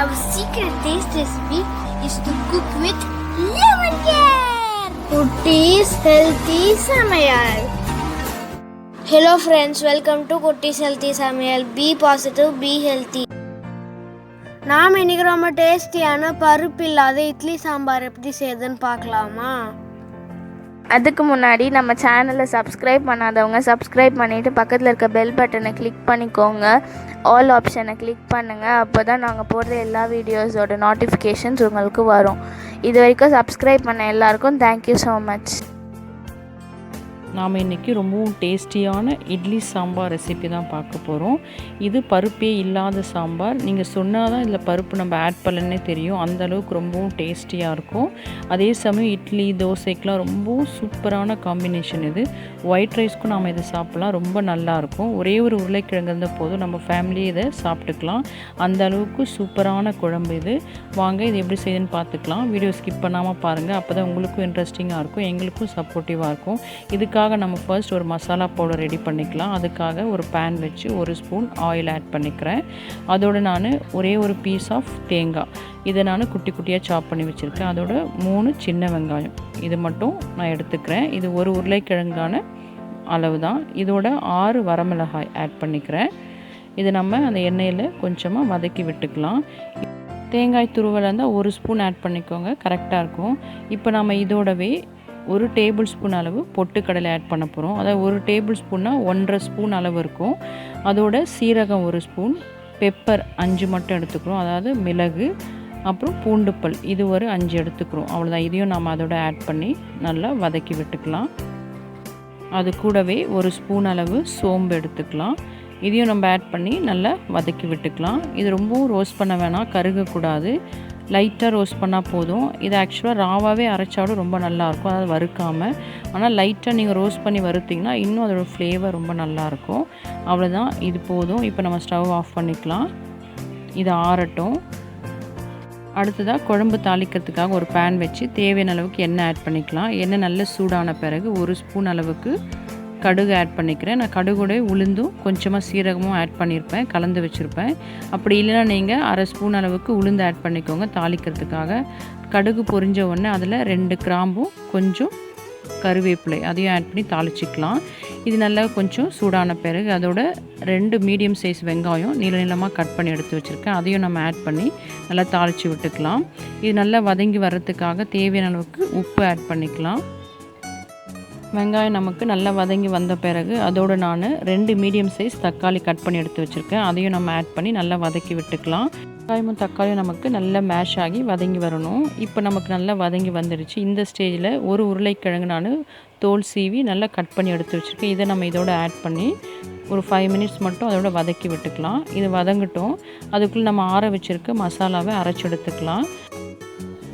Our secret taste recipe is to cook with lemon care. Kutti's Healthy Samayal. Hello friends, welcome to Kutti's Healthy Samayal. Be positive, be healthy. நாம் இன்றைக்கி ரொம்ப டேஸ்டியான பருப்பு இல்லாத இட்லி சாம்பார் எப்படி செய்யுதுன்னு பார்க்கலாமா? அதுக்கு முன்னாடி நம்ம சேனலை சப்ஸ்கிரைப் பண்ணாதவங்க சப்ஸ்கிரைப் பண்ணிவிட்டு பக்கத்தில் இருக்க பெல் பட்டனை கிளிக் பண்ணிக்கோங்க. ஆல் ஆப்ஷனை கிளிக் பண்ணுங்கள். அப்போ தான் நாங்கள் போடுற எல்லா வீடியோஸோட நோட்டிஃபிகேஷன்ஸ் உங்களுக்கு வரும். இது வரைக்கும் சப்ஸ்கிரைப் பண்ண எல்லாருக்கும் தேங்க்யூ ஸோ மச். நாம் இன்றைக்கி ரொம்பவும் டேஸ்டியான இட்லி சாம்பார் ரெசிபி தான் பார்க்க போகிறோம். இது பருப்பே இல்லாத சாம்பார். நீங்கள் சொன்னால் தான் இதில் பருப்பு நம்ம ஆட் பண்ணலன்னே தெரியும். அந்தளவுக்கு ரொம்பவும் டேஸ்டியாக இருக்கும். அதே சமயம் இட்லி தோசைக்கெலாம் ரொம்பவும் சூப்பரான காம்பினேஷன் இது. ஒயிட் ரைஸ்க்கும் நாம் இதை சாப்பிட்லாம், ரொம்ப நல்லாயிருக்கும். ஒரே ஒரு உருளைக்கிழங்கு இருந்த போதும் நம்ம ஃபேமிலியே இதை சாப்பிட்டுக்கலாம். அந்த அளவுக்கு சூப்பரான குழம்பு இது. வாங்க இது எப்படி செய்யுதுன்னு பார்த்துக்கலாம். வீடியோ ஸ்கிப் பண்ணாமல் பாருங்கள். அப்போ தான் உங்களுக்கும் இன்ட்ரெஸ்டிங்காக இருக்கும், எங்களுக்கும் சப்போர்ட்டிவாக இருக்கும். இதுக்காக நம்ம ஃபர்ஸ்ட் ஒரு மசாலா பவுடர் ரெடி பண்ணிக்கலாம். அதுக்காக ஒரு பேன் வச்சு 1 ஸ்பூன் ஆயில் ஆட் பண்ணிக்கிறேன். அதோடு நான் ஒரே ஒரு பீஸ் ஆஃப் தேங்காய், இதை நான் குட்டி குட்டியாக சாப் பண்ணி வச்சுருக்கேன். அதோட 3 சின்ன வெங்காயம் இது மட்டும் நான் எடுத்துக்கிறேன். இது ஒரு உருளைக்கிழங்கான அளவு தான். இதோட 6 வரமிளகாய் ஆட் பண்ணிக்கிறேன். இதை நம்ம அந்த எண்ணெயில் கொஞ்சமாக வதக்கி விட்டுக்கலாம். தேங்காய் துருவல் இருந்தால் 1 ஸ்பூன் ஆட் பண்ணிக்கோங்க, கரெக்டாக இருக்கும். இப்போ நம்ம இதோடவே 1 டேபிள் ஸ்பூன் அளவு பொட்டுக்கடலை ஆட் பண்ண போகிறோம். அதாவது 1 டேபிள் ஸ்பூன்னா 1.5 ஸ்பூன் அளவு இருக்கும். அதோட சீரகம் 1 ஸ்பூன், பெப்பர் 5 மட்டும் எடுத்துக்கிறோம், அதாவது மிளகு, அப்புறம் பூண்டுப்பல் இது ஒரு 5 எடுத்துக்கிறோம். அவ்வளோதான். இதையும் நம்ம அதோட ஆட் பண்ணி நல்லா வதக்கி விட்டுக்கலாம். அது கூடவே 1 ஸ்பூன் அளவு சோம்பு எடுத்துக்கலாம். இதையும் நம்ம ஆட் பண்ணி நல்லா வதக்கி விட்டுக்கலாம். இது ரொம்பவும் ரோஸ்ட் பண்ண வேணாம், கருகக்கூடாது. லைட்டாக ரோஸ்ட் பண்ணால் போதும். இது ஆக்சுவலாக ராவாகவே அரைச்சாலும் ரொம்ப நல்லாயிருக்கும், அதாவது வறுக்காமல். ஆனால் லைட்டாக நீங்கள் ரோஸ்ட் பண்ணி வறுத்திங்கன்னா இன்னும் அதோட ஃப்ளேவர் ரொம்ப நல்லாயிருக்கும். அவ்வளோதான், இது போதும். இப்போ நம்ம ஸ்டவ் ஆஃப் பண்ணிக்கலாம். இது ஆறட்டும். அடுத்ததாக குழம்பு தாளிக்கிறதுக்காக ஒரு பேன் வச்சு தேவையான அளவுக்கு எண்ணெய் ஆட் பண்ணிக்கலாம். எண்ணெய் நல்ல சூடான பிறகு 1 ஸ்பூன் அளவுக்கு கடுகு ஆட் பண்ணிக்கிறேன். நான் கடுகோட உளுந்தும் கொஞ்சமாக சீரகமும் ஆட் பண்ணியிருப்பேன், கலந்து வச்சுருப்பேன். அப்படி இல்லைன்னா நீங்கள் 1/2 ஸ்பூன் அளவுக்கு உளுந்து ஆட் பண்ணிக்கோங்க தாளிக்கிறதுக்காக. கடுகு பொரிஞ்ச உடனே அதில் 2 கிராம்பும் கொஞ்சம் கருவேப்பிலை அதையும் ஆட் பண்ணி தாளிச்சிக்கலாம். இது நல்லா கொஞ்சம் சூடான பிறகு அதோட 2 மீடியம் சைஸ் வெங்காயம் நீளமாக கட் பண்ணி எடுத்து வச்சுருக்கேன், அதையும் நம்ம ஆட் பண்ணி நல்லா தாளித்து விட்டுக்கலாம். இது நல்லா வதங்கி வர்றதுக்காக தேவையான அளவுக்கு உப்பு ஆட் பண்ணிக்கலாம். வெங்காயம் நமக்கு நல்லா வதங்கி வந்த பிறகு அதோடு நான் 2 மீடியம் சைஸ் தக்காளி கட் பண்ணி எடுத்து வச்சுருக்கேன், அதையும் நம்ம ஆட் பண்ணி நல்லா வதக்கி விட்டுக்கலாம். வெங்காயமும் தக்காளியும் நமக்கு நல்லா மேஷ் ஆகி வதங்கி வரணும். இப்போ நமக்கு நல்லா வதங்கி வந்துடுச்சு. இந்த ஸ்டேஜில் ஒரு உருளைக்கிழங்கு நான் தோல் சீவி நல்லா கட் பண்ணி எடுத்து வச்சுருக்கேன். இதை நம்ம இதோட ஆட் பண்ணி ஒரு 5 மினிட்ஸ் மட்டும் அதோட வதக்கி விட்டுக்கலாம். இது வதங்கட்டும். அதுக்குள்ளே நம்ம ஆற வச்சுருக்க மசாலாவை அரைச்சி எடுத்துக்கலாம்.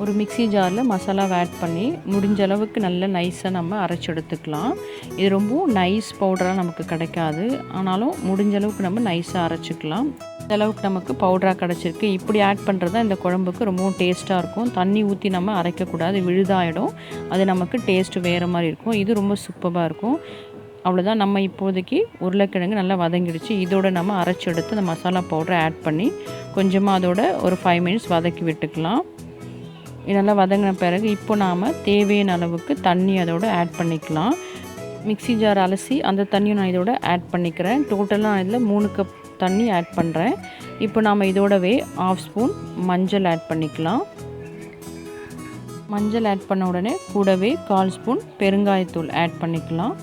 ஒரு மிக்ஸி ஜாரில் மசாலாவை ஆட் பண்ணி முடிஞ்ச அளவுக்கு நல்ல நைஸாக நம்ம அரைச்சி எடுத்துக்கலாம். இது ரொம்பவும் நைஸ் பவுடராக நமக்கு கிடைக்காது, ஆனாலும் முடிஞ்ச அளவுக்கு நம்ம நைஸாக அரைச்சிக்கலாம். இந்த அளவுக்கு நமக்கு பவுடராக கிடச்சிருக்கு. இப்படி ஆட் பண்ணுறது தான் இந்த குழம்புக்கு ரொம்பவும் டேஸ்ட்டாக இருக்கும். தண்ணி ஊற்றி நம்ம அரைக்கக்கூடாது, விழுதாயிடும். அது நமக்கு டேஸ்ட்டு வேறு மாதிரி இருக்கும். இது ரொம்ப சூப்பராக இருக்கும். அவ்வளோதான். நம்ம இப்போதைக்கு உருளைக்கிழங்கு நல்லா வதங்கிடுச்சு. இதோட நம்ம அரைச்சி எடுத்து அந்த மசாலா பவுடரை ஆட் பண்ணி கொஞ்சமாக அதோட ஒரு 5 மினிட்ஸ் வதக்கி விட்டுக்கலாம். நல்லா வதங்கின பிறகு இப்போ நாம் தேவையான அளவுக்கு தண்ணி அதோடு ஆட் பண்ணிக்கலாம். மிக்ஸி ஜார் அலசி அந்த தண்ணியும் நான் இதோட ஆட் பண்ணிக்கிறேன். டோட்டலாக நான் இதில் 3 கப் தண்ணி ஆட் பண்ணுறேன். இப்போ நாம் இதோடவே 1/2 ஸ்பூன் மஞ்சள் ஆட் பண்ணிக்கலாம். மஞ்சள் ஆட் பண்ண உடனே கூடவே 1/4 ஸ்பூன் பெருங்காயத்தூள் ஆட் பண்ணிக்கலாம்.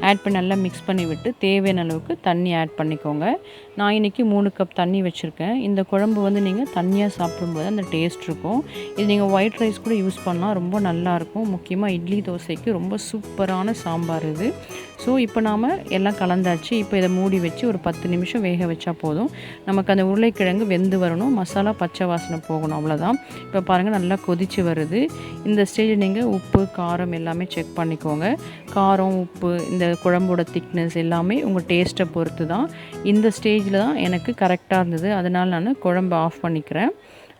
ஆட் பண்ணி நல்லா மிக்ஸ் பண்ணி விட்டு தேவையான அளவுக்கு தண்ணி ஆட் பண்ணிக்கோங்க. நான் இன்றைக்கி 3 கப் தண்ணி வச்சுருக்கேன். இந்த குழம்பு வந்து நீங்கள் தண்ணியாக சாப்பிடும்போது அந்த டேஸ்ட் இருக்கும். இது நீங்கள் ஒயிட் ரைஸ் கூட யூஸ் பண்ணால் ரொம்ப நல்லாயிருக்கும். முக்கியமாக இட்லி தோசைக்கு ரொம்ப சூப்பரான சாம்பார் இது. ஸோ இப்போ நாம் எல்லாம் கலந்தாச்சு. இப்போ இதை மூடி வச்சு ஒரு 10 நிமிஷம் வேக வச்சா போதும். நமக்கு அந்த உருளைக்கிழங்கு வெந்து வரணும், மசாலா பச்சை வாசனை போகணும், அவ்வளோதான். இப்போ பாருங்கள் நல்லா கொதித்து வருது. இந்த ஸ்டேஜில் நீங்கள் உப்பு காரம் எல்லாமே செக் பண்ணிக்கோங்க. காரம் உப்பு இந்த குழம்போட திக்னஸ் எல்லாமே உங்கள் டேஸ்ட்டை பொறுத்து தான். இந்த ஸ்டேஜில் தான் எனக்கு கரெக்டாக இருந்தது, அதனால் நான் குழம்பு ஆஃப் பண்ணிக்கிறேன்.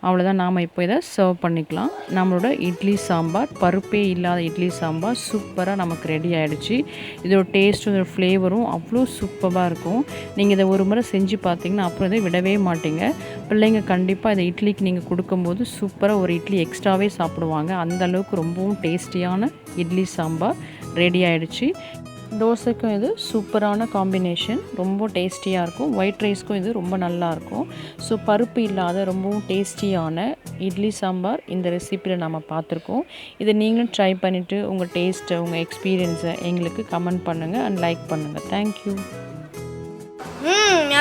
அவ்வளோதான். நாம் இப்போ இதை சர்வ் பண்ணிக்கலாம். நம்மளோட இட்லி சாம்பார், பருப்பே இல்லாத இட்லி சாம்பார் சூப்பராக நமக்கு ரெடி ஆகிடுச்சு. இதோட டேஸ்ட்டும் இதோட ஃப்ளேவரும் அவ்வளோ சூப்பராக இருக்கும். நீங்கள் இதை ஒரு முறை செஞ்சு பார்த்தீங்கன்னா அப்புறம் இதை விடவே மாட்டீங்க. பிள்ளைங்க கண்டிப்பாக இதை இட்லிக்கு நீங்கள் கொடுக்கும்போது சூப்பராக ஒரு இட்லி எக்ஸ்ட்ராவே சாப்பிடுவாங்க. அந்தளவுக்கு ரொம்பவும் டேஸ்டியான இட்லி சாம்பார் ரெடி ஆகிடுச்சு. தோசைக்கும் இது சூப்பரான காம்பினேஷன், ரொம்ப டேஸ்டியாக இருக்கும். ஒயிட் ரைஸ்க்கும் இது ரொம்ப நல்லாயிருக்கும். ஸோ பருப்பு இல்லாத ரொம்பவும் டேஸ்டியான இட்லி சாம்பார் இந்த ரெசிப்பியில் நம்ம பார்த்துருக்கோம். இதை நீங்களும் ட்ரை பண்ணிவிட்டு உங்கள் டேஸ்ட்டை, உங்கள் எக்ஸ்பீரியன்ஸை எங்களுக்கு கமெண்ட் பண்ணுங்கள் அண்ட் லைக் பண்ணுங்கள். தேங்க்யூ.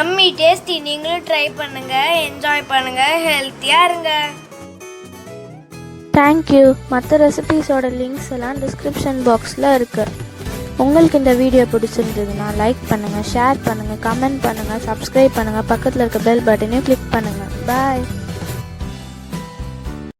அம்மி டேஸ்டி, நீங்களும் ட்ரை பண்ணுங்கள், என்ஜாய் பண்ணுங்கள், ஹெல்த்தியாக இருங்க. தேங்க்யூ. மற்ற ரெசிபீஸோட லிங்க்ஸ் எல்லாம் டிஸ்கிரிப்ஷன் பாக்ஸில் இருக்குது. உங்களுக்கு இந்த வீடியோ பிடிச்சிருந்ததுன்னா லைக் பண்ணுங்கள், ஷேர் பண்ணுங்கள், கமெண்ட் பண்ணுங்கள், சப்ஸ்கிரைப் பண்ணுங்கள், பக்கத்தில் இருக்க பெல் பட்டனையும் கிளிக் பண்ணுங்கள். பாய்.